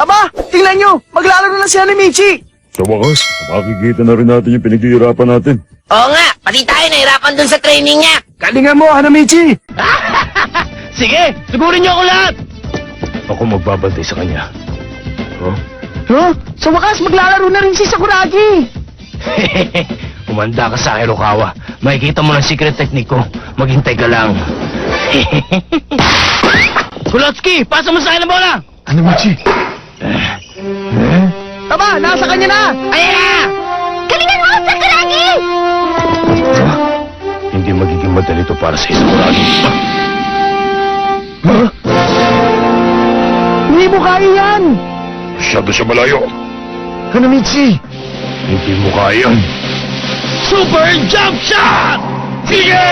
Aba, tingnan nyo! Maglalaro na si Hanamichi! Sa wakas, makikita na rin natin yung pinaghihirapan natin. Oo nga, pati tayo nahirapan dun sa training niya. Galingan mo, Hanamichi! Sige, sigurin niyo ako lahat! Ako magbabantay sa kanya. Huh? Huh? Sa wakas, maglalaro na rin si Sakuragi! Umanda ka sa akin, Rukawa. Makikita mo ng secret technique ko. Maghintay ka lang. Kulotsky, pasa mo sa akin ang bola! Hanamichi! Aba, nasa kanya na! Ayan na! Galingan mo, Sakuragi! Hindi magiging madali to para sa isang Sakuragi. Huh? Hindi mo kaya yan! Masyado siya malayo. Hanamichi! Hindi mo kaya yan. Super jump shot! Sige!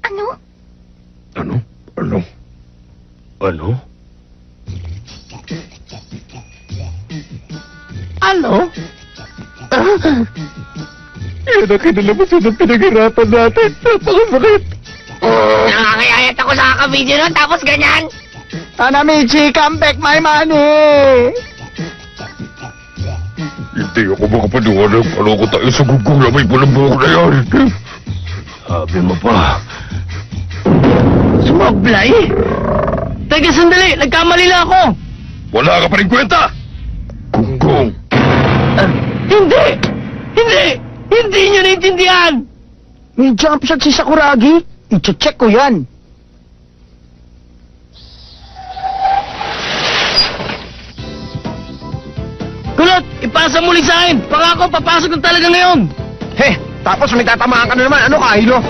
Ano? Ano? Ano? Ano? Ano? Yan ang kinalabasan ng pinaghirapan natin. Napakasakit. Nakakayayat ako sa kaka-video nun, tapos ganyan. Hanamichi, come back my money! Hindi ako makapaniwala. Paloko tayo sa gugong lamay po ng buhok na yan. Sabi mo pa. Smoglay? Teka, sandali. Nagkamali lang ako. Wala ka pa rin kwenta! Gugong! Hindi! Hindi! Hindi nyo naintindihan! May jump shot si Sakuragi? I-check ko yan. Kulot, ipasa muli sa akin. Pangako, papasok na talaga ngayon. Heh, tapos may tatamaan ka na naman. Ano ka, Hilo?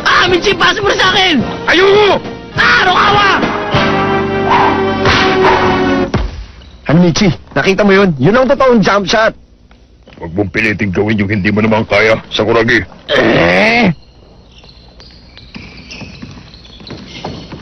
Ah, Michi, pasa mo na sa akin! Ayoko! Ah, Rukawa! Hanamichi, nakita mo yun? Yun ang totoong jump shot. Huwag mong piliting gawin yung hindi mo naman kaya, Sakuragi.